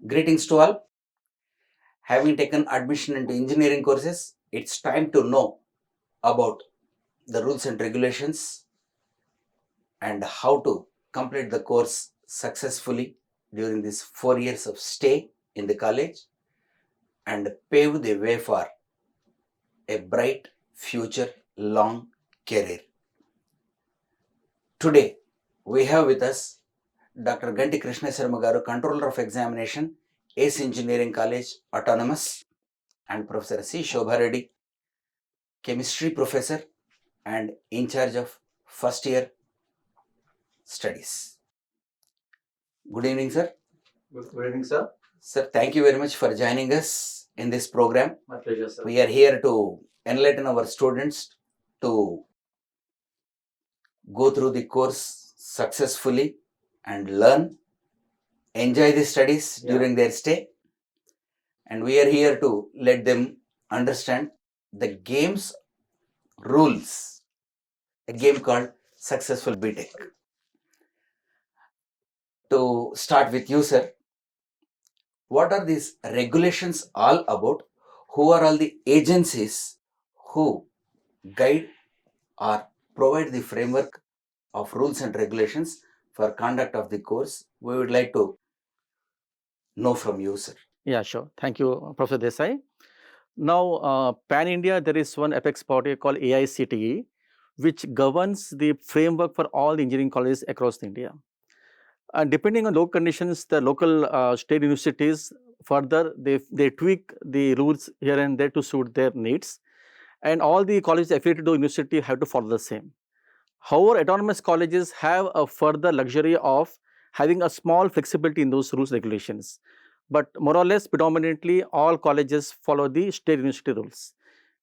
Greetings to all. Having taken admission into engineering courses, it's time to know about the rules and regulations and how to complete the course successfully during these 4 years of stay in the college and pave the way for a bright future long career. Today, we have with us Dr. Ganti Krishna Sharma Garu, Controller of Examination, ACE Engineering College, Autonomous, and Professor C. Shobha Reddy, Chemistry Professor and in charge of first year studies. Good evening, sir. Good evening, sir. Sir, thank you very much for joining us in this program. My pleasure, sir. We are here to enlighten our students to go through the course successfully and learn, enjoy the studies during their stay. And we are here to let them understand the game's rules, a game called Successful B.Tech. To start with you, sir, what are these regulations all about? Who are all the agencies who guide or provide the framework of rules and regulations for conduct of the course? We would like to know from you, sir. Yeah, sure. Thank you, Professor Desai. Now, Pan India, there is one apex body called AICTE, which governs the framework for all the engineering colleges across India. And depending on local conditions, the local state universities further they tweak the rules here and there to suit their needs. And all the colleges affiliated to university have to follow the same. However, autonomous colleges have a further luxury of having a small flexibility in those rules regulations. But more or less, predominantly, all colleges follow the state university rules.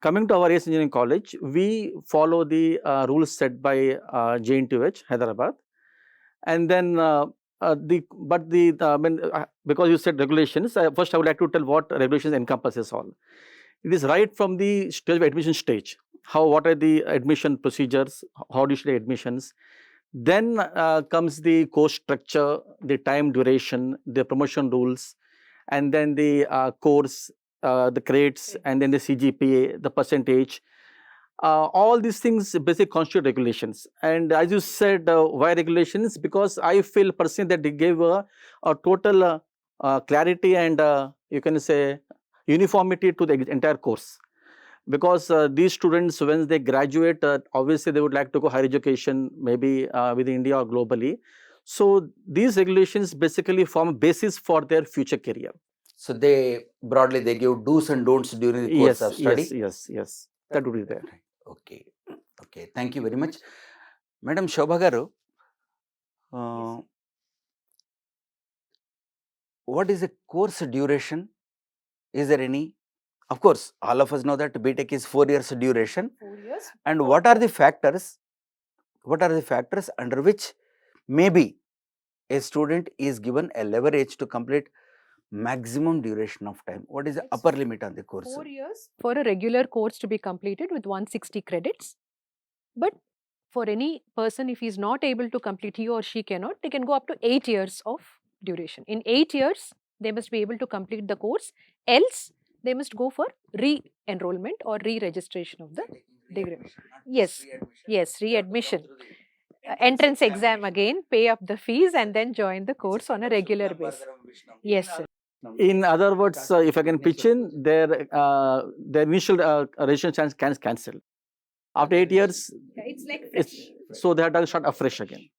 Coming to our AS Engineering College, we follow the rules set by JNTUH, Hyderabad. And then, because you said regulations, first I would like to tell what regulations encompasses all. It is right from the stage of admission stage. What are the admission procedures? How do you study admissions? Then comes the course structure, the time duration, the promotion rules, and then the course, the grades, and then the CGPA, the percentage. All these things basically constitute regulations. And as you said, why regulations? Because I feel personally that they gave a total clarity and you can say uniformity to the entire course. Because these students, when they graduate, obviously they would like to go higher education, maybe within India or globally. So these regulations basically form a basis for their future career. So they broadly they give do's and don'ts during the course of study. Yes. That would be there. Okay. Thank you very much, Madam Shobha Garu. What is the course duration? Is there any? Of course, all of us know that B.Tech is 4 years duration. 4 years. And what are the factors? What are the factors under which maybe a student is given a leverage to complete maximum duration of time? What is the upper limit on the course? 4 years for a regular course to be completed with 160 credits. But for any person, if he is not able to complete, he or she cannot, they can go up to 8 years of duration. In 8 years, they must be able to complete the course. Else, they must go for re-enrollment or re-registration of the degree. Yes, readmission. Entrance exam again, pay up the fees and then join the course on a regular basis. Yes, sir. In other words, if I can pitch in, their initial registration can cancel. After 8 years, it's like fresh. So they have to start afresh again.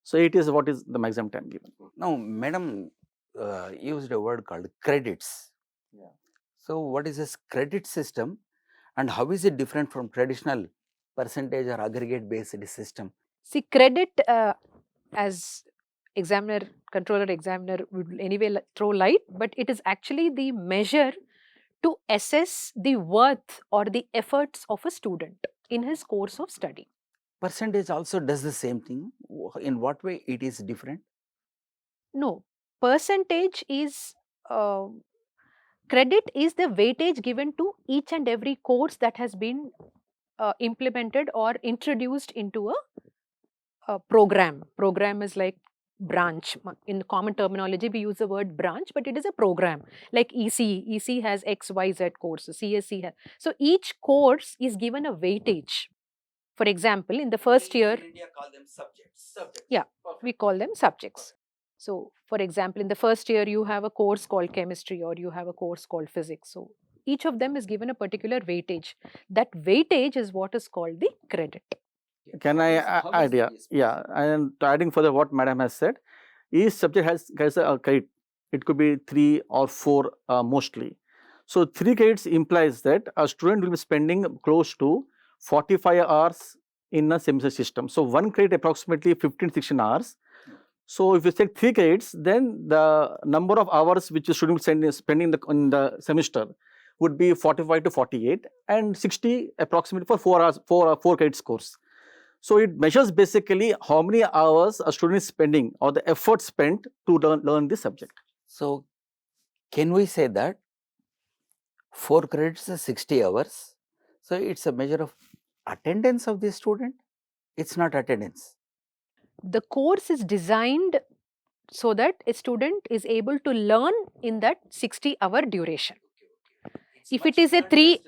So 8 years, what is the maximum time given? Now, madam used a word called credits. Yeah. So what is this credit system and how is it different from traditional percentage or aggregate based system? See, credit as controller examiner would anyway throw light, but it is actually the measure to assess the worth or the efforts of a student in his course of study. Percentage also does the same thing. In what way it is different? No, percentage is credit is the weightage given to each and every course that has been implemented or introduced into a program. Program is like branch. In common terminology, we use the word branch, but it is a program like EC. EC has XYZ courses, CSC has. So each course is given a weightage. For example, in the first year, in India call them subjects. yeah, we call them subjects. So, for example, in the first year, you have a course called chemistry or you have a course called physics. So, each of them is given a particular weightage. That weightage is what is called the credit. Can I add? Yeah, yeah. And adding further what Madam has said, each subject has a credit. It could be 3 or 4 mostly. So 3 credits implies that a student will be spending close to 45 hours in a semester system. So 1 credit approximately 15-16 hours. So if you take 3 credits, then the number of hours which the student will spend in the semester would be 45 to 48 and 60 approximately for 4 hours, 4 credits course. So it measures basically how many hours a student is spending or the effort spent to learn this subject. So can we say that 4 credits is 60 hours? So it's a measure of attendance of the student? It's not attendance. The course is designed so that a student is able to learn in that 60-hour duration. If it is a 3,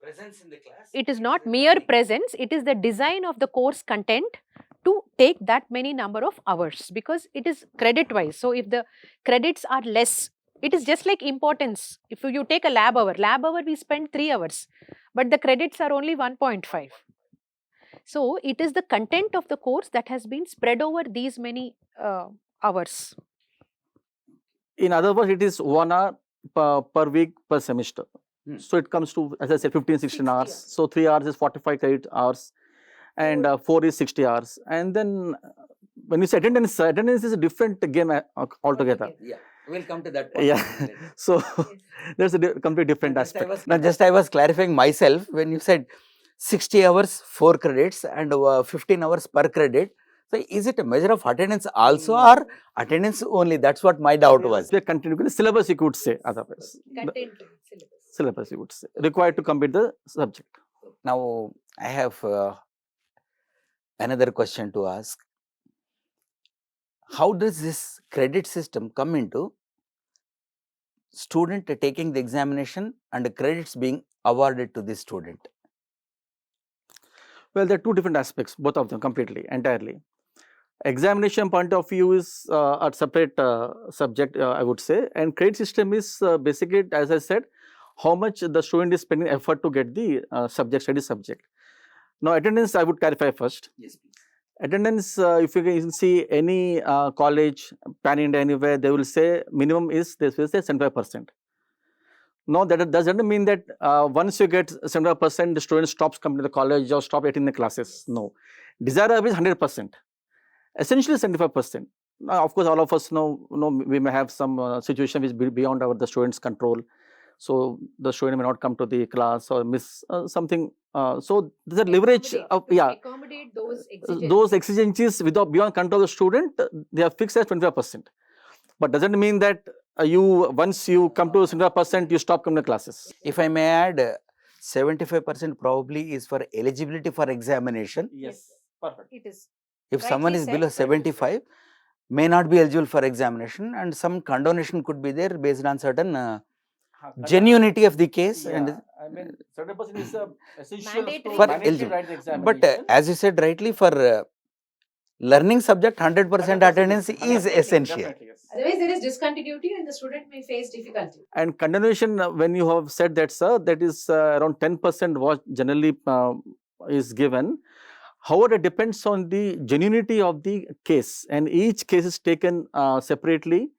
presence in the class, it is not mere presence, it is the design of the course content to take that many number of hours, because it is credit wise. So if the credits are less, it is just like importance. If you take a lab hour we spend 3 hours, but the credits are only 1.5. So it is the content of the course that has been spread over these many hours. In other words, it is 1 hour per week per semester. So it comes to, as I said, 15-16 hours. So 3 hours is 45 credit hours and 4 is 60 hours. And then when you say attendance, attendance is a different game altogether. Yeah, we'll come to that point. Yeah. So there's a completely different aspect. I was clarifying myself when you said 60 hours, 4 credits and 15 hours per credit. So is it a measure of attendance also or attendance only? That's what my doubt was. The content, the syllabus you could say otherwise. Content, Syllabus you would say, required to complete the subject. Now I have another question to ask. How does this credit system come into student taking the examination and the credits being awarded to the student? Well, there are 2 different aspects, both of them completely, entirely. Examination point of view is a separate subject, I would say, and credit system is basically, as I said, how much the student is spending effort to get the study subject. Now, attendance, I would clarify first. Yes, please. Attendance, if you can see any college, pan India, anywhere, they will say minimum is, they will say 75%. No, that doesn't mean that once you get 75%, the student stops coming to the college or stop attending the classes. No. Desirable is 100%. Essentially 75%. Now, of course, all of us know we may have some situation which is beyond the student's control. So the student may not come to the class or miss something. So there's a leverage of accommodate those exigencies beyond control of the student. They are fixed as 25%. But doesn't mean that once you come to 75%, you stop coming to classes. If I may add, 75% probably is for eligibility for examination. Yes, perfect. It is. If Rightly someone is said. below 75, may not be eligible for examination, and some condonation could be there based on certain genuinity of the case. And I mean, 70% is essential Mandatory. For mandatory eligible. right examination. But as you said rightly, for learning subject, 100% attendance is essential. Definitely, yes. Otherwise, there is discontinuity and the student may face difficulty. And continuation, when you have said that, sir, that is around 10% what generally is given. However, it depends on the genuinity of the case, and each case is taken separately.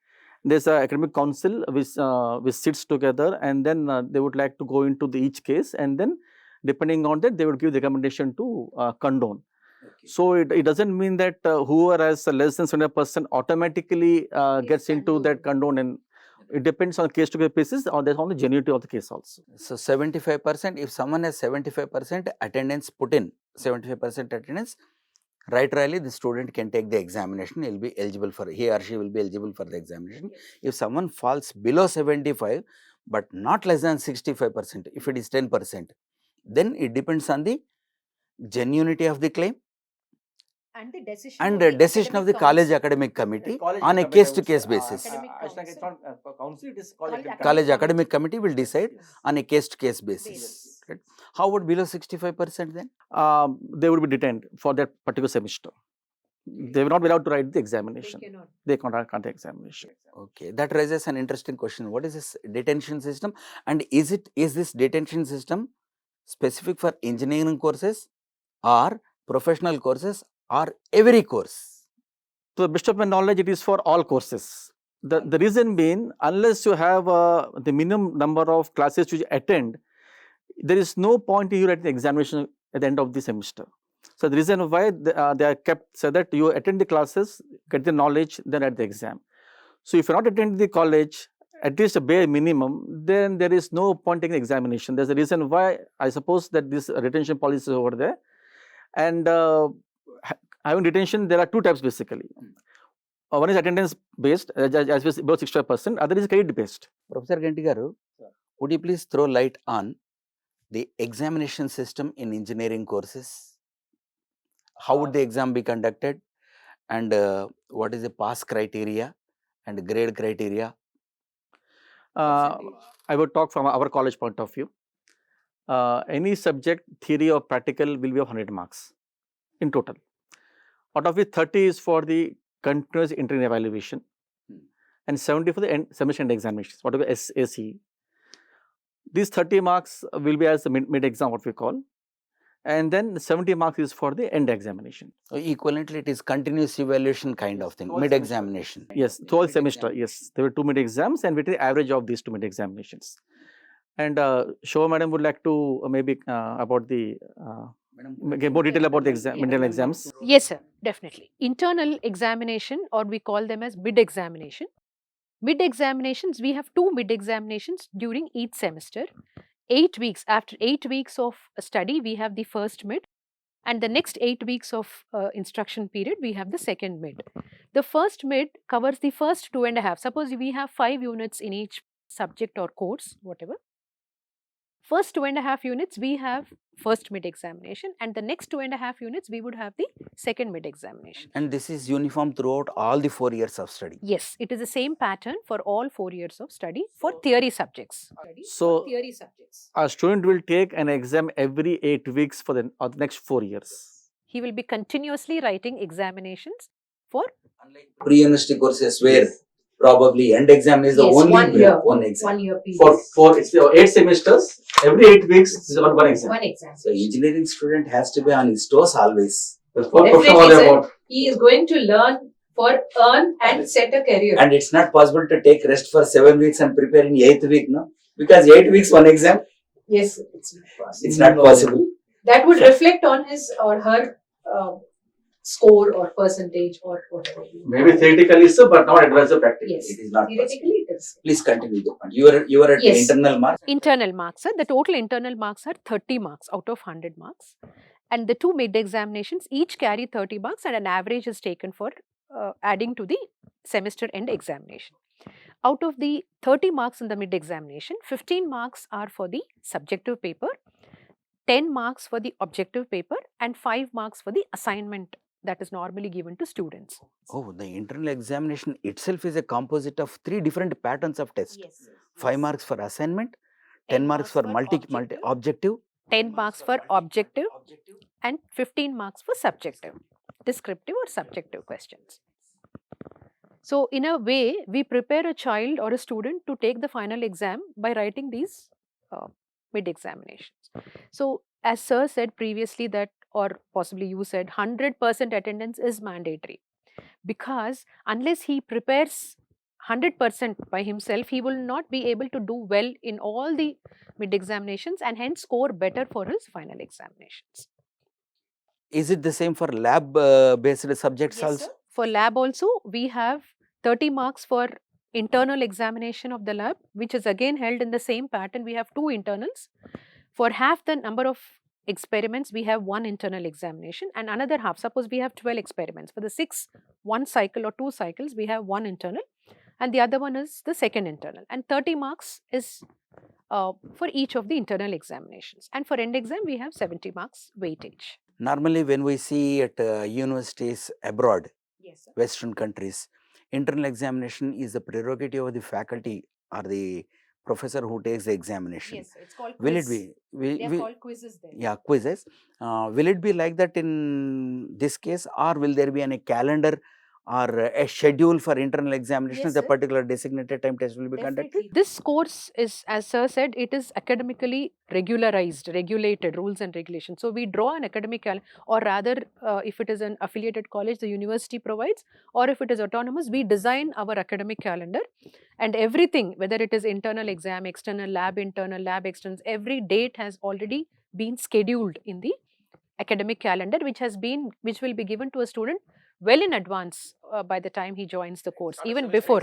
There's an academic council which sits together, and then they would like to go into each case, and then depending on that, they would give the recommendation to condone. Okay. So it doesn't mean that whoever has less than 70% automatically gets into that condone, and it depends on case to case basis, or there's on the genuinity of the case also. So 75%, if someone has 75% attendance put in, 75% attendance, right really the student can take the examination, he will be eligible for, he or she will be eligible for the examination. Yes. If someone falls below 75, but not less than 65%, if it is 10%, then it depends on the genuinity of the claim. And the decision and decision of the college academic committee on a case-to-case basis. It's not council, it is college College academic committee will decide on a case-to-case basis. Right? How about below 65% then? They would be detained for that particular semester. They will not be allowed to write the examination. They cannot conduct the examination. Okay, that raises an interesting question. What is this detention system, and is this detention system specific for engineering courses or professional courses or every course? To the best of my knowledge, it is for all courses. The reason being, unless you have the minimum number of classes you attend, there is no point in you writing the examination at the end of the semester. So the reason why they are kept so that you attend the classes, get the knowledge, then write the exam. So if you are not attending the college, at least a bare minimum, then there is no point taking examination. There's a reason why I suppose that this retention policy is over there. And having retention, there are two types basically. One is attendance based, as about 65%. Other is credit based. Professor Ganti garu, would you please throw light on the examination system in engineering courses? How would the exam be conducted, and what is the pass criteria and grade criteria? I would talk from our college point of view. Any subject, theory or practical, will be of 100 marks in total. Out of which 30 is for the continuous interim evaluation and 70 for the semester end examinations, whatever SAC. These 30 marks will be as the mid exam, what we call, and then 70 marks is for the end examination. So equivalently, it is continuous evaluation kind of thing, mid examination. Yes, 12 semester. Yes, there were 2 mid exams, and we take the average of these 2 mid examinations. And Shobha madam would like to maybe about the get more detail about the internal exams. Yes, sir, definitely. Internal examination, or we call them as mid examination. Mid examinations, we have 2 mid examinations during each semester. 8 weeks, after 8 weeks of study, we have the first mid, and the next 8 weeks of instruction period, we have the second mid. The first mid covers the first 2.5. Suppose we have 5 units in each subject or course, whatever. First 2.5 units, we have first mid examination, and the next 2.5 units, we would have the second mid examination. And this is uniform throughout all the 4 years of study? Yes, it is the same pattern for all 4 years of study for theory subjects. So, a student will take an exam every 8 weeks for the next 4 years. He will be continuously writing examinations for pre-university courses where probably end exam is the only one year, one exam. 1 year period. For 8 semesters, every 8 weeks is one exam. One exam. So engineering student has to be on his toes always. Definitely, sir. He is going to learn for earn and set a career. And it's not possible to take rest for 7 weeks and prepare in 8th week, no? Because 8 weeks one exam, Yes, sir, it's not possible. it's not possible. That would reflect on his or her score or percentage or whatever. Maybe theoretically so, but not advisor practically. Yes. It is not possible. Theoretically, it is. Please continue the point. You are at Yes. internal marks. internal marks. Sir. The total internal marks are 30 marks out of 100 marks. And the 2 mid examinations each carry 30 marks, and an average is taken for adding to the semester end examination. Out of the 30 marks in the mid examination, 15 marks are for the subjective paper, 10 marks for the objective paper, and 5 marks for the assignment that is normally given to students. Oh, the internal examination itself is a composite of 3 different patterns of test. Yes. 5 marks for assignment, 10 marks for multi objective, 10 marks for objective, and 15 marks for subjective, descriptive or subjective questions. So, in a way, we prepare a child or a student to take the final exam by writing these mid examinations. So, as sir said previously that, or possibly you said, 100% attendance is mandatory, because unless he prepares 100% by himself, he will not be able to do well in all the mid examinations and hence score better for his final examinations. Is it the same for lab based subjects also? Sir. For lab also, we have 30 marks for internal examination of the lab, which is again held in the same pattern. We have 2 internals. For half the number of experiments, we have 1 internal examination, and another half, suppose we have 12 experiments. For the 6, 1 cycle or 2 cycles, we have 1 internal, and the other one is the second internal. And 30 marks is for each of the internal examinations. And for end exam, we have 70 marks weightage. Normally, when we see at universities abroad, Yes, sir. Western countries, internal examination is the prerogative of the faculty or the professor who takes the examination. Yes, sir. It's called Will quiz. it be? They are called quizzes there. Yeah, quizzes. Will it be like that in this case, or will there be any calendar or a schedule for internal examination? Yes, The sir. particular designated time test will be conducted. Definitely. This course is, as sir said, it is academically regularized, regulated, rules and regulations. So we draw an academic calendar, or rather, if it is an affiliated college, the university provides, or if it is autonomous, we design our academic calendar, and everything, whether it is internal exam, external lab, internal lab, external, every date has already been scheduled in the academic calendar, which will be given to a student well in advance by the time he joins the course, even before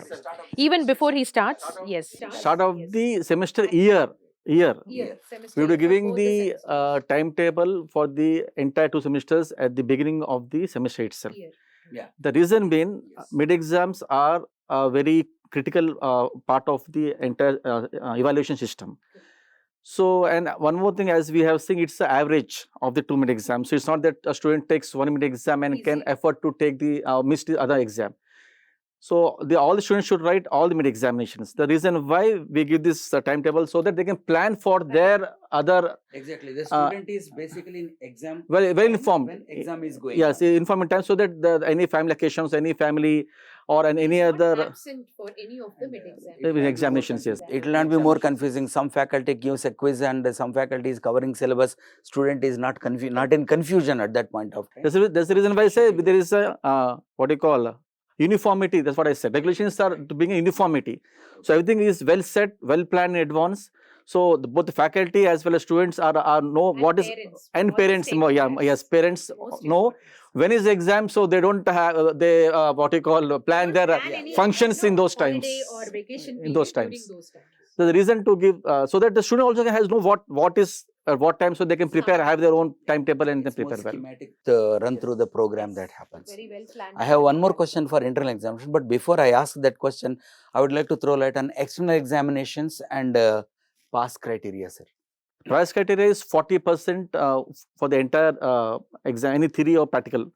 he starts. Yes. Start of the semester year. Semester We will be year for giving both the semesters. timetable for the entire 2 semesters at the beginning of the semester itself. Year. Yeah. The reason being, Yes. mid exams are a very critical part of the entire evaluation system. So, and one more thing, as we have seen, it's the average of the 2 mid exams. So, it's not that a student takes 1 mid exam and can Easy. afford to take the miss the other exam. So, all the students should write all the mid examinations. The reason why we give this timetable, so that they can plan for their other. Exactly. The student is basically in exam. Very time informed. When exam is going. Yes, on. informed in time, so that any family occasions, any family or any Not other absent for any of the mid exams. Even examinations, yes. It will not be more confusing. Some faculty gives a quiz and some faculty is covering syllabus. Student is not in confusion at that point of time. That's the reason why I say there is a what do you call uniformity. That's what I said. Regulations are to bring a uniformity. So everything is well set, well planned in advance. So both the faculty as well as students are know And what is parents. and What is parents. taking Yeah, place. yes, parents Most know important. when is the exam, so they don't have they what you call plan Don't their plan any functions in those times. holiday or vacation In those period times. during those times. So the reason to give so that the student also has know what is what time, so they can prepare, have their own timetable and then It's more prepare well. schematic to run through the program that happens. Very well planned. I have one more question for internal examination, but before I ask that question, I would like to throw light on external examinations and pass criteria, sir. Price criteria is 40% for the entire exam, any theory or practical.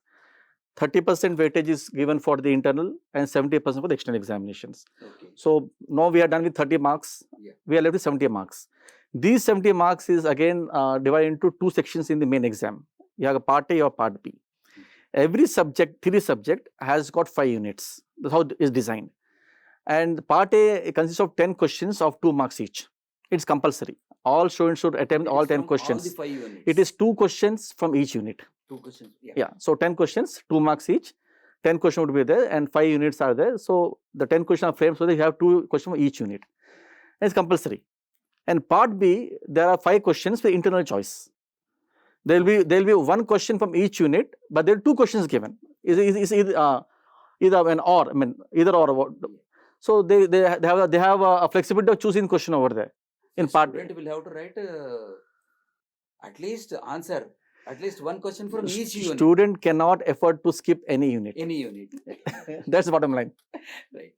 30% weightage is given for the internal and 70% for the external examinations. Okay. So now we are done with 30 marks. Yeah. We are left with 70 marks. These 70 marks is again divided into 2 sections in the main exam. You have a part A or part B. Every subject, theory subject, has got 5 units. That's how it is designed. And part A consists of 10 questions of 2 marks each. It's compulsory. All students should attempt all 10 questions. All the 5 units. It is 2 questions from each unit. 2 questions. Yeah. So 10 questions, 2 marks each. 10 questions would be there and 5 units are there. So the 10 questions are framed so that you have 2 questions for each unit. And it's compulsory. And part B, there are 5 questions for internal choice. There will be 1 question from each unit, but there are 2 questions given. Is either an or, I mean either or. So they have a flexibility of choosing question over there. In part student will have to write at least answer at least 1 question from each unit. Student cannot afford to skip any unit. Any unit. That's the bottom line. Right.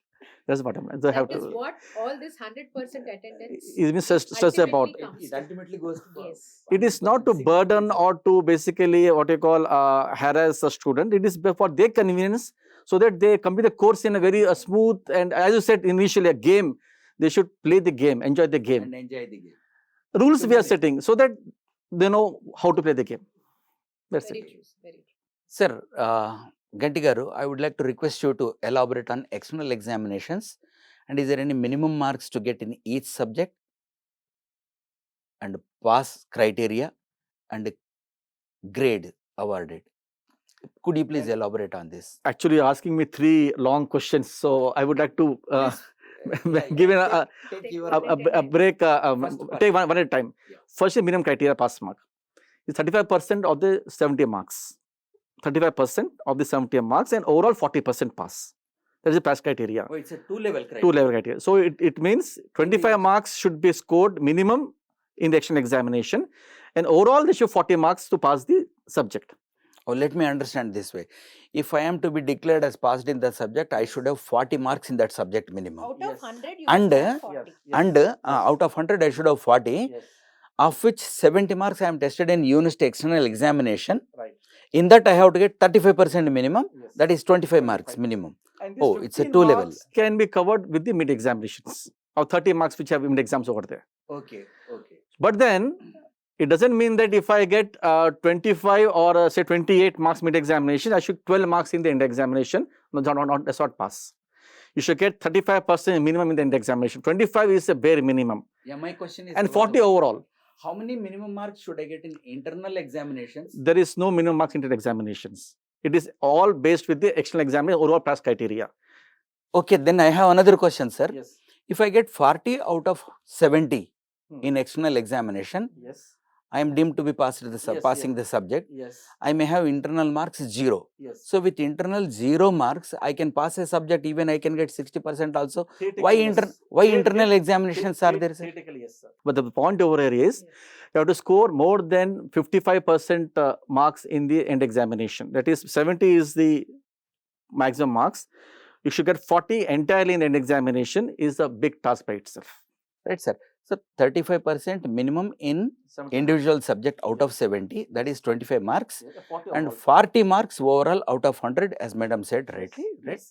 That's the bottom line. They have That is to. what all this 100% attendance Is been stressed about. ultimately comes It to. ultimately goes to Yes. It is not to burden or to basically what you call harass a student. It is for their convenience, so that they complete the course in a very smooth and, as you said initially, a game. They should play the game, enjoy the game. and enjoy the game. Rules we are setting so that they know how to play the game. That's Very it. true. Very true. Sir, Ganti garu, I would like to request you to elaborate on external examinations, and is there any minimum marks to get in each subject, and pass criteria and grade awarded? Could you please elaborate on this? Actually, you're asking me 3 long questions, so I would like to give a break. Take one at a time. Yeah. First, minimum criteria pass mark is 35% of the 70 marks. 35% of the 70 marks and overall 40% pass. That is the pass criteria. Oh, it's a 2-level criteria. 2-level criteria. So it means 25 marks should be scored minimum in the external examination, and overall they should 40 marks to pass the subject. Oh, let me understand this way. If I am to be declared as passed in the subject, I should have 40 marks in that subject minimum. Out of 100, you And, must have 40. And out of 100, I should have 40. Yes. of which 70 marks I am tested in university external examination. Right. In that I have to get 35% minimum, Yes. that is 25 marks 25. minimum. And this Oh, it's a 15 two level. marks can be covered with the mid examinations, or 30 marks which have mid exams over there. Okay, okay. But then it doesn't mean that if I get 25 or say 28 marks mid examination, I should 12 marks in the end examination. No, that's not pass. You should get 35% minimum in the end examination. 25 is a bare minimum. Yeah, my question is And 40 overall. How many minimum marks should I get in internal examinations? There is no minimum marks in examinations. It is all based with the external examination overall pass criteria. Okay, then I have another question, sir. Yes. If I get 40 out of 70 in external examination, Yes. I am deemed to be passed the Yes, passing yes. the subject. Yes. I may have internal marks 0. Yes. So with internal 0 marks, I can pass a subject, even I can get 60% also. Why internal examinations are there, sir? Theoretically, yes, sir. But the point over here is, you have to score more than 55% marks in the end examination. That is, 70 is the maximum marks. You should get 40 entirely in end examination is a big task by itself. Right, sir. So 35% minimum in individual subject out of 70, that is 25 marks, and 40 marks overall out of 100, as madam said, rightly, right?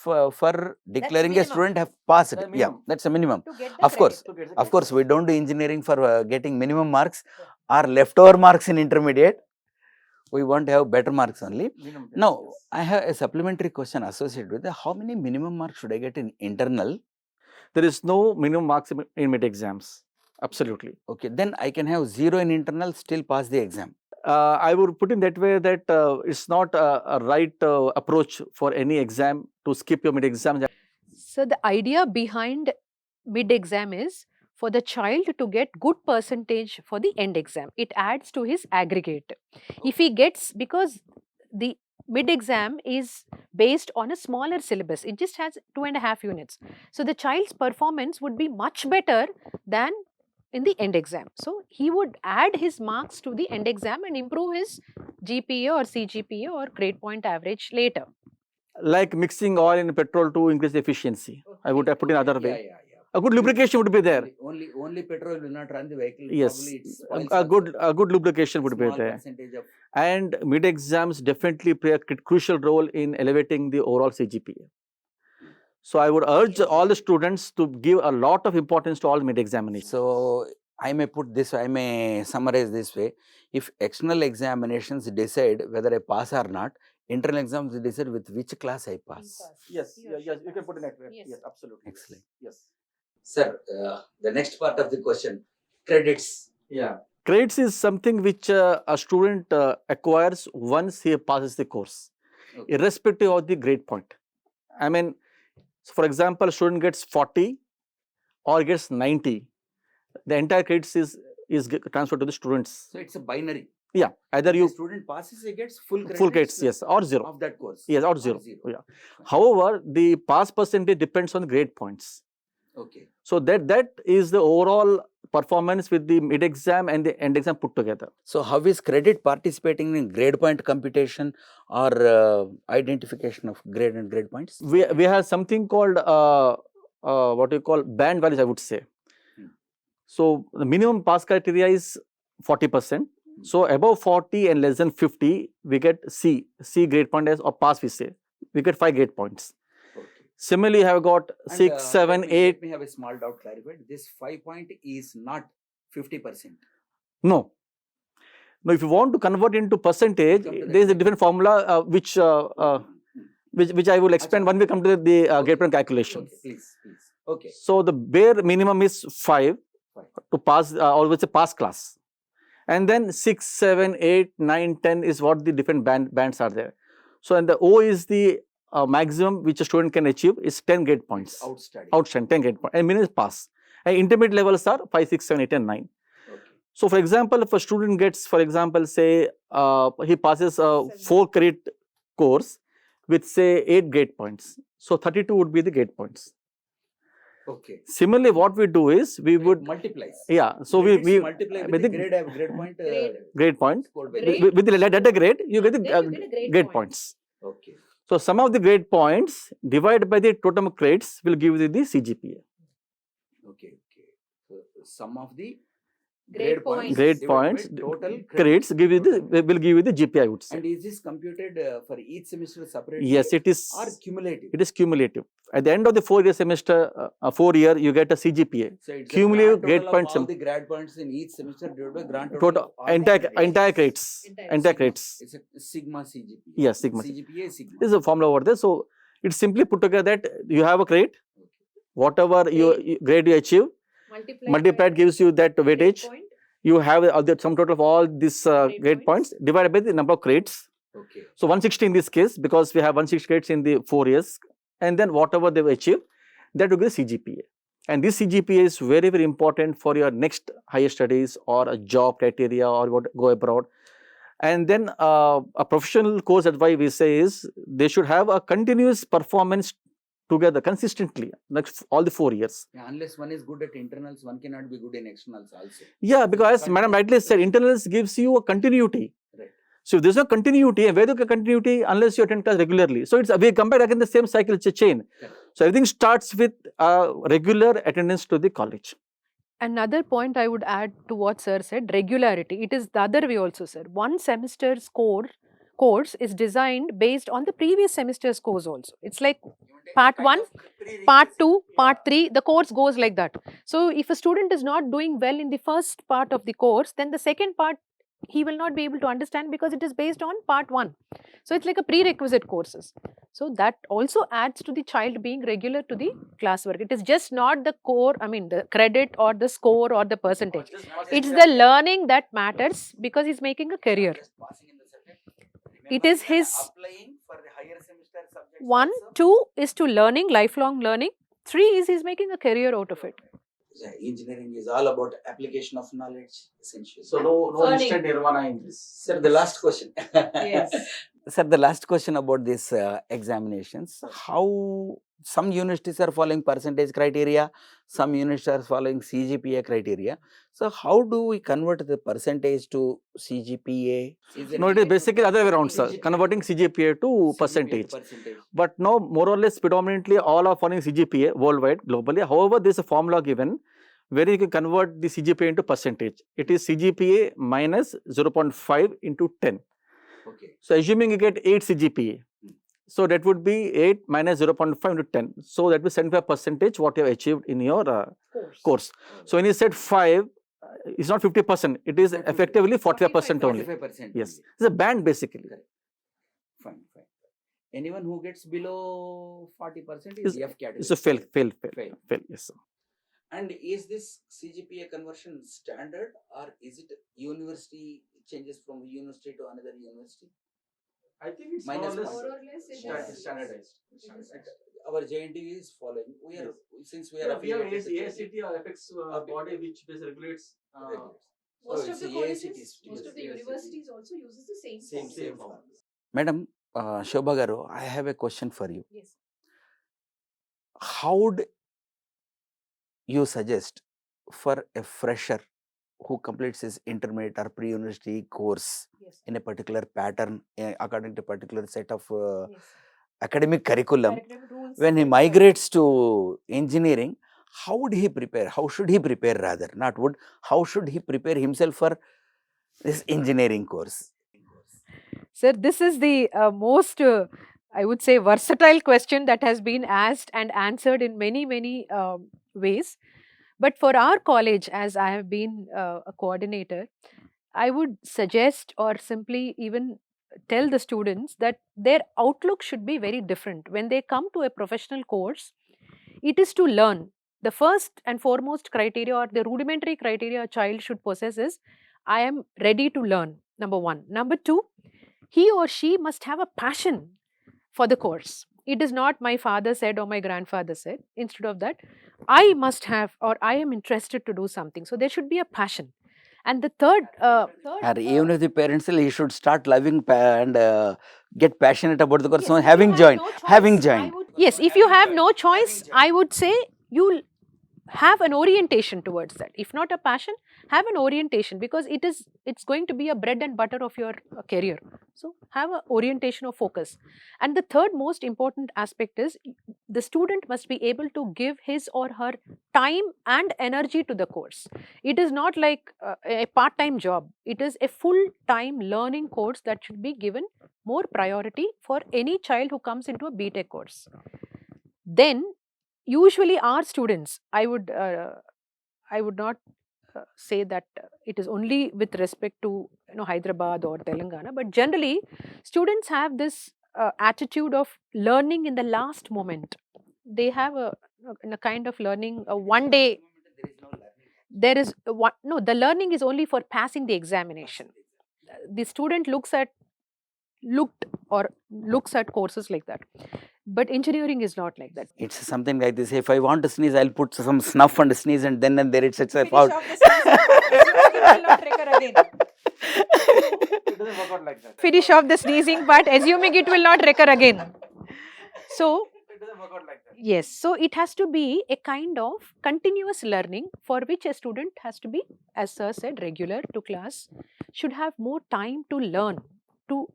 For declaring a minimum. student have passed. That's Yeah, minimum. that's a minimum. To get the Of course, credit. of course, we don't do engineering for getting minimum marks or leftover marks in intermediate. We want to have better marks only. Now, I have a supplementary question associated with how many minimum marks should I get in internal? There is no minimum marks in mid exams. Absolutely. Okay, then I can have 0 in internal, still pass the exam. I would put in that way that it's not a right approach for any exam to skip your mid exam. So the idea behind mid exam is for the child to get good percentage for the end exam. It adds to his aggregate. If he gets, because the mid exam is based on a smaller syllabus, it just has 2.5 units. So the child's performance would be much better than in the end exam. So he would add his marks to the end exam and improve his GPA or CGPA or grade point average later. Like mixing oil in petrol to increase efficiency. I would have put in other way. Yeah. A good lubrication would be there. Only petrol will not run the vehicle. Yes, Probably a good lubrication would be there. Of And mid exams definitely play a crucial role in elevating the overall CGPA. So I would urge all the students to give a lot of importance to all mid examinations. So I may put this, I may summarize this way. If external examinations decide whether I pass or not, internal exams decide with which class I pass. Yes, you can put in that way. Yes, absolutely. Excellent. Yes. Sir, the next part of the question, credits. Yeah. Credits is something which a student acquires once he passes the course, irrespective of the grade point. I mean, for example, a student gets 40 or gets 90, the entire credits is transferred to the students. So it's a binary. Yeah, either If you the student passes, he gets full credits, yes, or 0 of that course. Yes, or 0. Yeah. However, the pass percentage depends on the grade points. Okay. So that is the overall performance with the mid exam and the end exam put together. So how is credit participating in grade point computation or identification of grade and grade points? We have something called what you call band values, I would say. So the minimum pass criteria is 40%. So above 40 and less than 50, we get C grade point as or pass, we say. We get 5 grade points. Similarly, have got 6, 7, 8. Let me have a small doubt clarified. This 5 point is not 50%. No. Now, if you want to convert into percentage, there is a different formula which I will explain when we come to the grade point calculation. Okay, please. Okay. So the bare minimum is 5 to pass, or it's a pass class. And then 6, 7, 8, 9, 10 is what the different bands are there. So, and the O is the maximum which a student can achieve is 10 grade points. Outstanding 10 grade points. And minimum is pass. And intermediate levels are 5, 6, 7, 8 and 9. Okay. So, for example, if a student gets, for example, say he passes a 4 credit course with say 8 grade points. So, 32 would be the grade points. Okay. Similarly, what we do is we would multiply. Yeah. So we multiply with the grade point. Grade point. Grade. With the letter grade, you get the grade points. Okay. So some of the grade points divided by the total credits will give you the CGPA. Okay. So sum of the Grade points. Grade divided by points, total credits give you the will give you the GPA, I would say. And is this computed for each semester separately? Yes, it is. Or cumulative? It is cumulative. At the end of the 4-year semester, 4-year, you get a CGPA. So it's Cumulative the grade grand total points. of all the grade points in each semester divided by grand total Total of all the entire credits. credits. Entire Entire Sigma. credits. It's a sigma CGPA. Yes, sigma. CGPA is sigma. This is a formula over there. So it's simply put together that you have a credit, whatever you grade you achieve, multiplied gives you that weightage. You have the sum total of all these grade points divided by the number of credits. Okay. So 160 in this case, because we have 160 credits in the 4 years, and then whatever they achieve, that will be the CGPA. And this CGPA is very, very important for your next higher studies or a job criteria or go abroad. And then a professional course, that's why we say is they should have a continuous performance together consistently, like all the 4 years. Yeah, unless one is good at internals, one cannot be good in externals also. Yeah, because as Madam rightly said, internals gives you a continuity. Right. So if there's no continuity, where do you get continuity unless you attend class regularly? So it's we come back again the same cycle, it's a chain. Correct. So everything starts with regular attendance to the college. Another point I would add to what sir said, regularity. It is the other way also, sir. One semester's course is designed based on the previous semester's course also. It's like part 1, part 2, part 3, the course goes like that. So if a student is not doing well in the first part of the course, then the second part he will not be able to understand because it is based on part 1. So it's like a prerequisite courses. So that also adds to the child being regular to the classwork. It is just not the core, I mean the credit or the score or the percentage. It's the learning that matters because he's making a career. It is his applying for the higher semester subjects 1, also. 2 is to learning, lifelong learning. 3 is he's making a career out of it. Yeah, engineering is all about application of knowledge, essentially. So no Learning. instant nirvana in this. Sir, the last question. Yes. Sir, the last question about these examinations. How some universities are following percentage criteria, some universities are following CGPA criteria. So how do we convert the percentage to CGPA? No, it is basically other way around, sir. Converting CGPA to percentage. But now, more or less, predominantly all are following CGPA worldwide, globally. However, there is a formula given where you can convert the CGPA into percentage. It is CGPA minus 0.5 into 10. Okay. So, assuming you get 8 CGPA, so that would be 8 minus 0.5 into 10. So, that will be 75% what you have achieved in your course. So, when you said 5, it's not 50%, it is effectively 45% only. 45%. Yes, it's a band basically. Fine. Anyone who gets below 40% is F category. It's a fail, yes, sir. And is this CGPA conversion standard or is it university changes from university to another university? I think it's Minus more or point. less standardized. Our JNTUH is following. We are since we are We have affiliated to AICT or apex body which regulates. Most Oh, of the it's colleges, AICT, most of the universities also uses the same form. same form. Madam Shobha Garu, I have a question for you. Yes. How would you suggest for a fresher who completes his intermediate or pre-university course Yes. in a particular pattern according to a particular set of Yes. academic curriculum, Curriculum rules when he and, migrates to engineering, how would he prepare? How should he prepare rather? Not would. How should he prepare himself for this engineering course? Sir, this is the most, I would say, versatile question that has been asked and answered in many ways. But for our college, as I have been a coordinator, I would suggest or simply even tell the students that their outlook should be very different. When they come to a professional course, it is to learn. The first and foremost criteria or the rudimentary criteria a child should possess is, I am ready to learn, number 1. Number 2, he or she must have a passion for the course. It is not my father said or my grandfather said. Instead of that, I must have or I am interested to do something. So there should be a passion. And the third, Or even if the parents say he should start loving and get passionate about the course, Yes, so if you having have joined, no choice, having I joined. yes, if you have no choice, I would say you'll have an orientation towards that. If not a passion, have an orientation, because it's going to be a bread and butter of your career. So have a orientation or focus. And the third most important aspect is the student must be able to give his or her time and energy to the course. It is not like a part-time job. It is a full-time learning course that should be given more priority for any child who comes into a B.Tech course. Then usually our students, I would not say that it is only with respect to Hyderabad or Telangana, but generally students have this attitude of learning in the last moment. They have a kind of learning one day. There is one, no, the learning is only for passing the examination. The student looks at courses like that, but engineering is not like that. It's something like this. If I want to sneeze, I'll put some snuff and sneeze, and then and there it sets Finish out. off the sneezing part, assuming it will not recur again. It doesn't work out like that. Finish off the sneezing part, assuming it will not recur again. So It doesn't work out like that. yes, so it has to be a kind of continuous learning for which a student has to be, as sir said, regular to class, should have more time to learn, to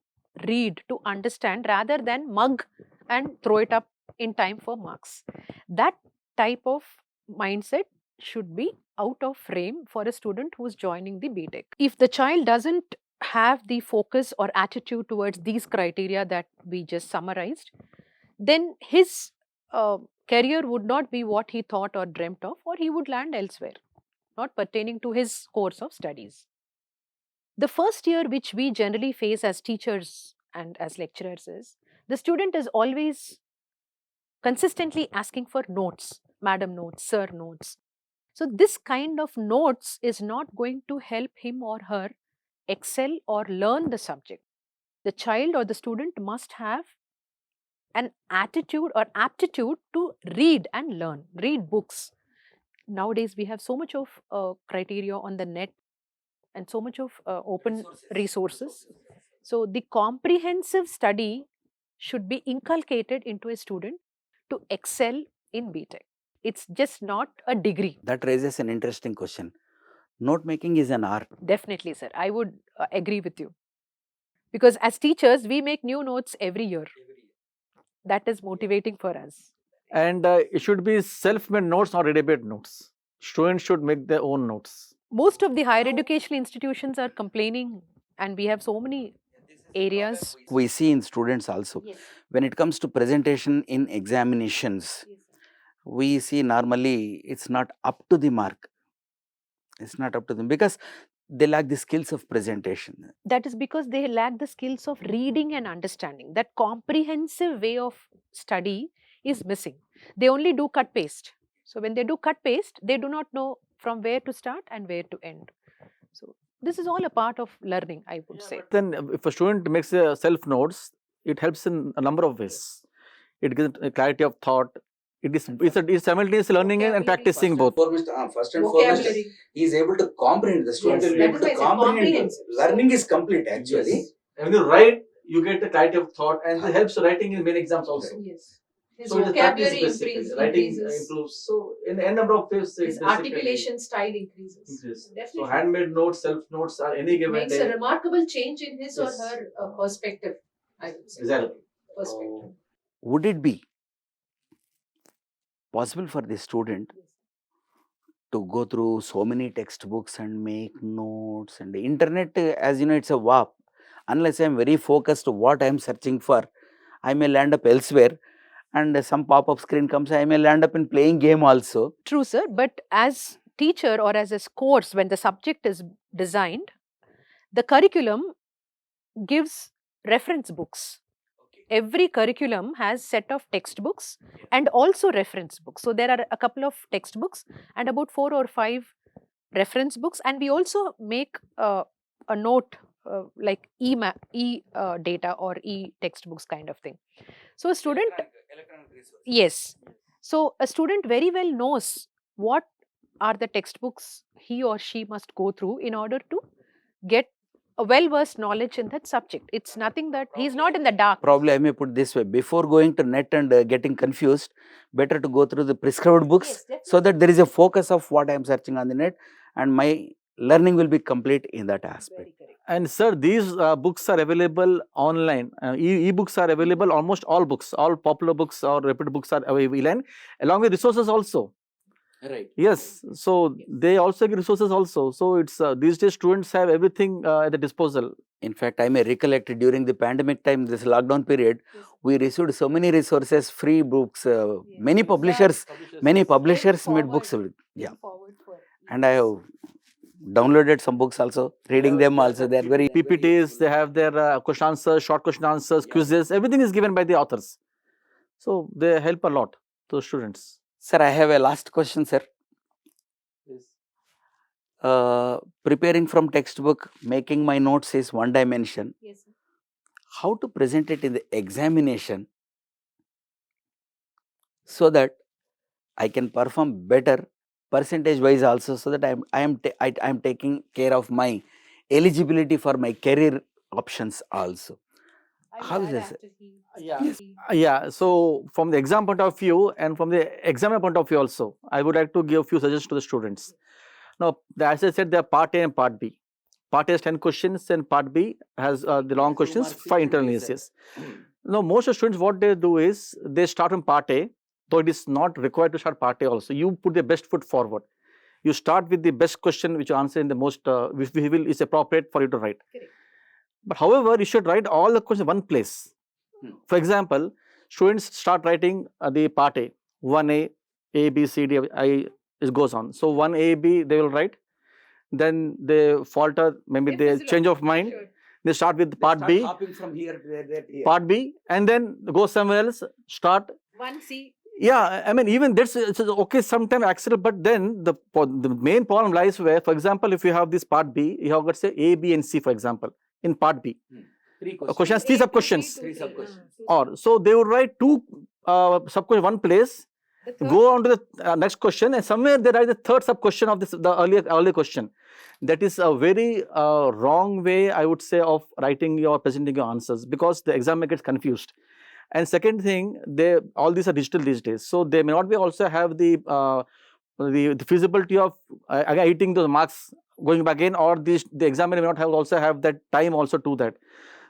read, to understand, rather than mug and throw it up in time for marks. That type of mindset should be out of frame for a student who is joining the B.Tech. If the child doesn't have the focus or attitude towards these criteria that we just summarized, then his career would not be what he thought or dreamt of, or he would land elsewhere, not pertaining to his course of studies. The first year which we generally face as teachers and as lecturers is, the student is always consistently asking for notes, madam notes, sir notes. So this kind of notes is not going to help him or her excel or learn the subject. The child or the student must have an attitude or aptitude to read and learn, read books. Nowadays we have so much of criteria on the net and so much of open resources. So the comprehensive study should be inculcated into a student to excel in B.Tech. It's just not a degree. That raises an interesting question. Note making is an art. Definitely, sir. I would agree with you. Because as teachers, we make new notes every year. That is motivating for us. And it should be self-made notes or ready-made notes. Students should make their own notes. Most of the higher educational institutions are complaining, and we have so many areas. We see in students also. Yes. When it comes to presentation in examinations, we see normally it's not up to the mark. It's not up to them because they lack the skills of presentation. That is because they lack the skills of reading and understanding. That comprehensive way of study is missing. They only do cut paste. So when they do cut paste, they do not know from where to start and where to end. So this is all a part of learning, I would say. But then if a student makes a self notes, it helps in a number of ways. It gives a clarity of thought. It's simultaneous learning and Vocabulary, practicing both. First and foremost, Vocabulary. he is able to comprehend. The student Yes, will be that able is to why it's a comprehend. comprehensive. Learning is complete actually. Yes. And when you write, you get the clarity of thought, and it helps writing in many exams also. Yes. His So it is practice vocabulary basically. Writing increases. improves. So in a number of ways, it His basically articulation style increases. increases. So Definitely. handmade notes, self notes are any given Makes day. a remarkable change in his Yes. or her perspective, I would say. Exactly. Perspective. Would it be possible for the student to go through so many textbooks and make notes? And the internet, as you know, it's a warp. Unless I am very focused to what I am searching for, I may land up elsewhere, and some pop-up screen comes, I may land up in playing game also. True, sir. But as teacher or as a course, when the subject is designed, the curriculum gives reference books. Every curriculum has set of textbooks and also reference books. So there are a couple of textbooks and about 4 or 5 reference books, and we also make a note like data or textbooks kind of thing. So a student, yes. So a student very well knows what are the textbooks he or she must go through in order to get a well-versed knowledge in that subject. It's nothing that he's not in the dark. Probably I may put this way, before going to net and getting confused, better to go through the prescribed books, Yes, so that there is a focus of what I am searching on the net, and my learning will be complete in that aspect. Very correct. And sir, these books are available online. E-books are available, almost all books, all popular books or reputed books are available, along with resources also. Right. Yes, so Yes. they also get resources also. So it's these days students have everything at the disposal. In fact, I may recollect during the pandemic time, this lockdown period, Yes. we received so many resources, free books, Yes. many publishers, many publishers made forward. books. Yeah. Look forward for And I have downloaded some books also, reading them also. They are very PPTs, they have their question answers, short question answers, Yeah. quizzes, everything is given by the authors. So they help a lot to students. Sir, I have a last question, sir. Preparing from textbook, making my notes is one dimension. Yes, sir. How to present it in the examination so that I can perform better percentage wise also, so that I am taking care of my eligibility for my career options also. I'll How is add this? after he- Yeah. Yes. Yeah, so from the exam point of view and from the examiner point of view also, I would like to give a few suggestions to the students. Now, as I said, there are part A and part B. Part A has 10 questions and part B has the long questions, 5 internal essays. Now, most of the students, what they do is, they start from part A, though it is not required to start part A also. You put the best foot forward. You start with the best question which you answer in the most, which we will is appropriate for you to write. Correct. But however, you should write all the questions in one place. Hmm. For example, students start writing the part A, 1A, A, B, C, D, I, it goes on. So 1A, B, they will write. Then they falter, maybe they change of mind. Sure. They start with part B, Hopping from here to there, here. part B, and then go somewhere else, start. 1C. Yeah, I mean, even that's it's okay, sometimes accept, but then the main problem lies where, for example, if you have this part B, you have got say A, B, and C, for example, in part B. Three Questions, three sub-questions. Three sub-questions. Or so they would write 2 sub-questions one place, go on to the next question, and somewhere they write the third sub-question of the earlier question. That is a very wrong way, I would say, of writing or presenting your answers, because the examiner gets confused. And second thing, all these are digital these days, so they may not be also have the feasibility of eating those marks going back in, or the examiner may not also have that time also to that.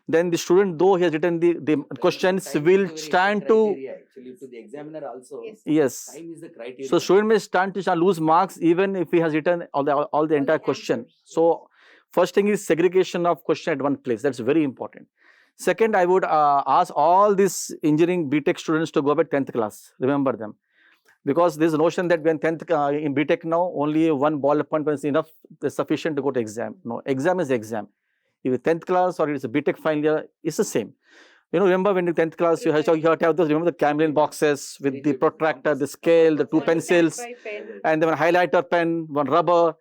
Then the student, though he has written the questions, will stand to. Actually, to the examiner also. Yes. Time is the criteria. So student may stand to lose marks even if he has written all the entire question. answers. So first thing is segregation of question at one place. That's very important. Second, I would ask all these engineering B.Tech students to go back 10th class. Remember them. Because there is a notion that when 10th in B.Tech now, only one ballpoint pen is enough, is sufficient to go to exam. No, exam is exam. If it's 10th class or it's a B.Tech final year, it's the same. You know, remember when in 10th class, you have to have those, remember the Camlin boxes with the protractor, the scale, the 2 pencils, and then one highlighter pen, one rubber.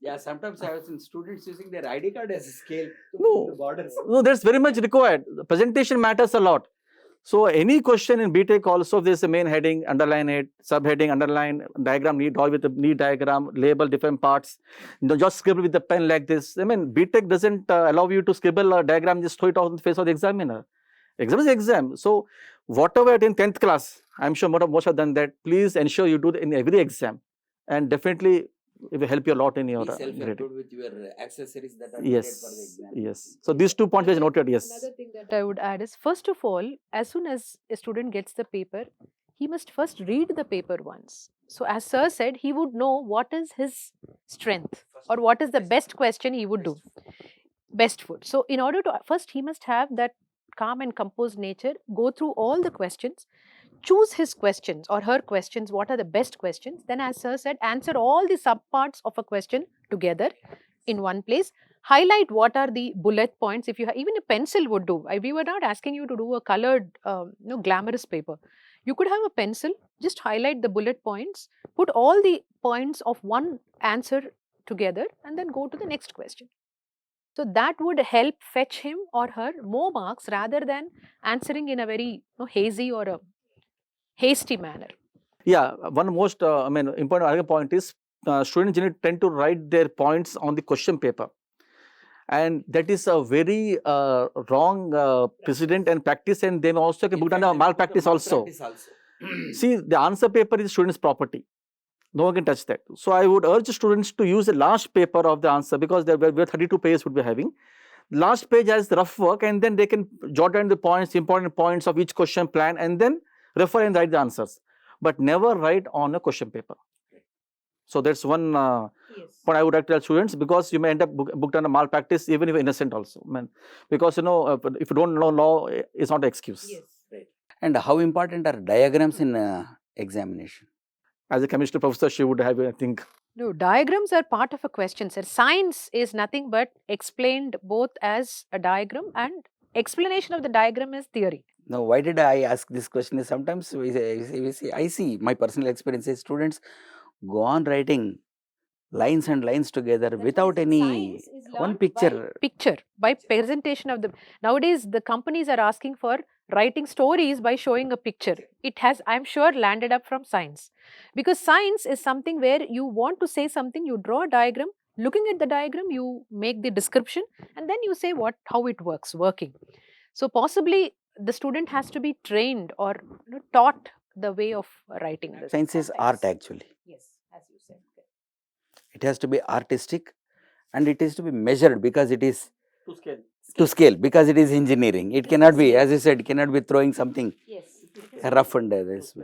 Yeah, sometimes I have seen students using their ID card as a scale to No. put the borders. No, that's very much required. The presentation matters a lot. So any question in B.Tech also, if there's a main heading, underline it, subheading, underline, diagram, draw with the need diagram, label different parts. Don't just scribble with the pen like this. I mean, B.Tech doesn't allow you to scribble a diagram, just throw it out in the face of the examiner. Exam is exam. So whatever in 10th class, I'm sure most have done that. Please ensure you do it in every exam. And definitely it will help you a lot in your Be grading. self-employed with your accessories that are Yes, needed for the exam. yes. So these 2 points are noted, yes. Another thing that I would add is, first of all, as soon as a student gets the paper, he must first read the paper once. So as sir said, he would know what is his strength or what is the best question he would do. Best foot. So in order to, first he must have that calm and composed nature, go through all the questions, choose his questions or her questions, what are the best questions. Then as sir said, answer all the subparts of a question together in one place. Highlight what are the bullet points. If you have, even a pencil would do. We were not asking you to do a colored, glamorous paper. You could have a pencil, just highlight the bullet points, put all the points of one answer together, and then go to the next question. So that would help fetch him or her more marks rather than answering in a very hazy or a hasty manner. Yeah, one most important other point is students generally tend to write their points on the question paper. And that is a very wrong precedent and practice, and they may also can put under malpractice also. See, the answer paper is student's property. No one can touch that. So I would urge students to use the last paper of the answer, because there were 32 pages would be having. Last page has the rough work, and then they can jot down the points, important points of each question plan, and then refer and write the answers. But never write on a question paper. So that's one point I would like to tell students, because you may end up booked on a malpractice even if you're innocent also. Because if you don't know law, it's not an excuse. And how important are diagrams in examination? As a chemistry professor, she would have, I think. No, diagrams are part of a question, sir. Science is nothing but explained both as a diagram, and explanation of the diagram is theory. Now, why did I ask this question? Is sometimes I see my personal experiences, students go on writing lines and lines together without any one picture. By presentation of the, nowadays the companies are asking for writing stories by showing a picture. It has, I'm sure, landed up from science, because science is something where you want to say something, you draw a diagram, looking at the diagram you make the description, and then you say how it working. So possibly the student has to be trained or taught the way of writing this. Science is art actually. Yes, as you said. It has to be artistic, and it is to be measured, because it is To scale, because it is engineering. It cannot be, as you said, cannot be throwing something rough and this.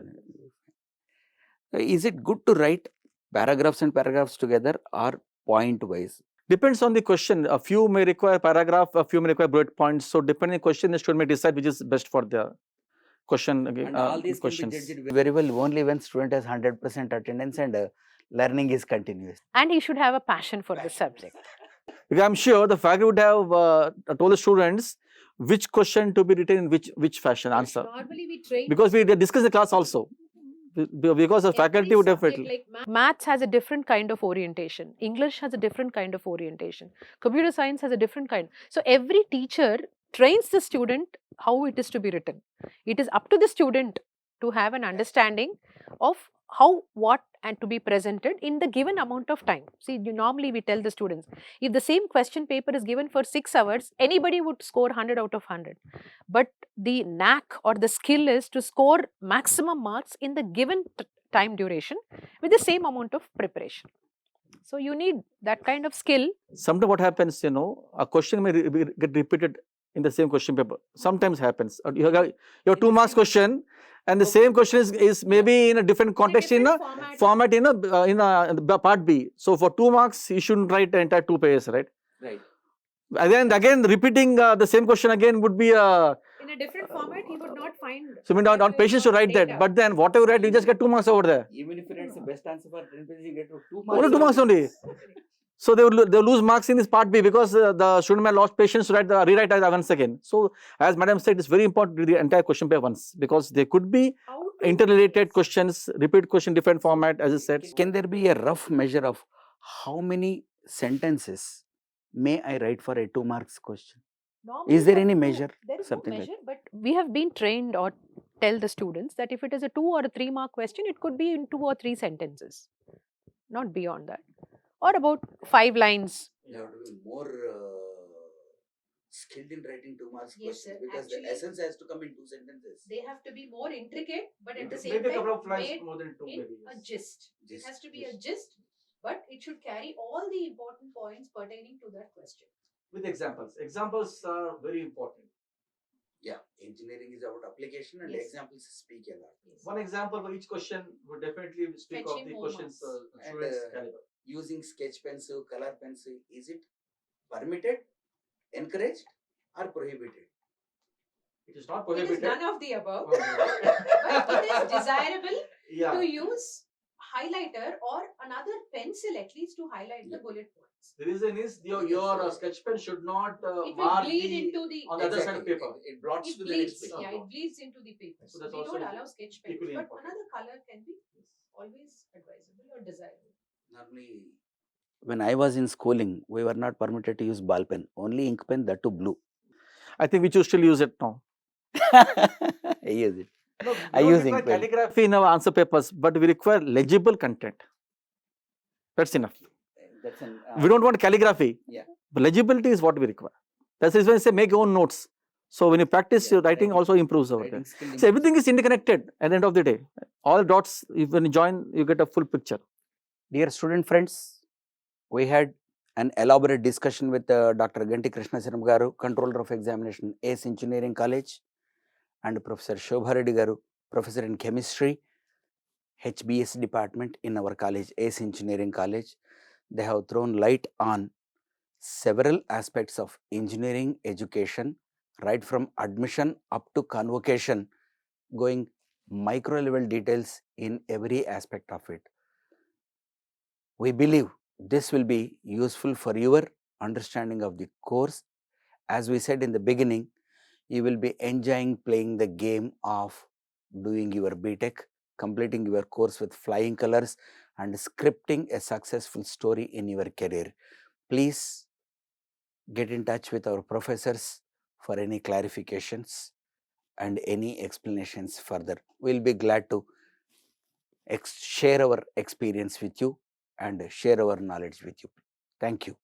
Is it good to write paragraphs and paragraphs together, or point wise? Depends on the question. A few may require paragraph, a few may require bullet points. So depending on the question, the student may decide which is best for the question. And all these questions. can be judged very well only when student has 100% attendance and learning is continuous. And he should have a passion for the subject. Because I'm sure the faculty would have told the students which question to be written in which fashion, answer. Normally we train. Because we discuss the class also. Because the faculty would definitely. Like maths has a different kind of orientation. English has a different kind of orientation. Computer science has a different kind. So every teacher trains the student how it is to be written. It is up to the student to have an understanding of how, what, and to be presented in the given amount of time. See, normally we tell the students, if the same question paper is given for 6 hours, anybody would score 100 out of 100. But the knack or the skill is to score maximum marks in the given time duration with the same amount of preparation. So you need that kind of skill. Sometimes what happens, a question may get repeated in the same question paper. Sometimes happens. You have your 2 marks question, and the same question is maybe in a different context, in a format in a part B. So for 2 marks, you shouldn't write the entire 2 pages, right? Right. And then again repeating the same question again would be in a different format, he would not find. So not patience to write that, but then whatever you write, you just get 2 marks over there. Even if you write the best answer for 10 pages, you get 2 marks. Only 2 marks only. So they will lose marks in this part B, because the student may lost patience to rewrite that once again. So as madam said, it's very important to read the entire question paper once, because there could be interrelated questions, repeat question, different format, as I said. Can there be a rough measure of how many sentences may I write for a 2 marks question? Normally, is there any measure? There is something no measure, like but we have been trained or tell the students that if it is a 2 or a 3 mark question, it could be in 2 or 3 sentences, not beyond that. Or about 5 lines. You have to be more skilled in writing 2 marks Yes, questions, sir. because Actually, the essence has to come in 2 sentences. They have to be more intricate, but at the same Maybe a time couple of lines made more than 2 in maybe. a gist. It Gist, has to be a gist. gist, but it should carry all the important points pertaining to that question. With examples. Examples are very important. Yeah, engineering is about application, and Yes. examples speak a lot. Yes. One example for each question would definitely speak Fetching of the more questions marks. And, students caliber. Using sketch pencil, color pencil, is it permitted, encouraged, or prohibited? It is not It prohibited. is none of the above, Okay. but it is desirable Yeah. to use highlighter or another pencil at least to highlight the bullet points. The reason is your sketch pen should not It will mark bleed the into the on the other side of paper. It blots it to the next bleeds. page. Yeah, it bleeds into the paper. So that's we also don't allow sketch pens, equally but important. another color can be always advisable or desirable. Normally, when I was in schooling, we were not permitted to use ball pen, only ink pen, that too blue. I think we should still use it now. I use it. No, I we don't use require ink pen. calligraphy in our answer papers, but we require legible content. That's enough. That's an, We don't want calligraphy. Yeah. But legibility is what we require. That's the reason I say make your own notes. So when you practice, your writing also improves over there. So everything is interconnected at the end of the day. All dots, when you join, you get a full picture. Dear student friends, we had an elaborate discussion with Dr. Ganti Krishnasaram Garu, Controller of Examination, ACE Engineering College, and Professor Shobha Reddy Garu, Professor in Chemistry, HBS Department in our college, ACE Engineering College. They have thrown light on several aspects of engineering education, right from admission up to convocation, going micro level details in every aspect of it. We believe this will be useful for your understanding of the course. As we said in the beginning, you will be enjoying playing the game of doing your B.Tech, completing your course with flying colors and scripting a successful story in your career. Please get in touch with our professors for any clarifications and any explanations further. We'll be glad to share our experience with you and share our knowledge with you. Thank you.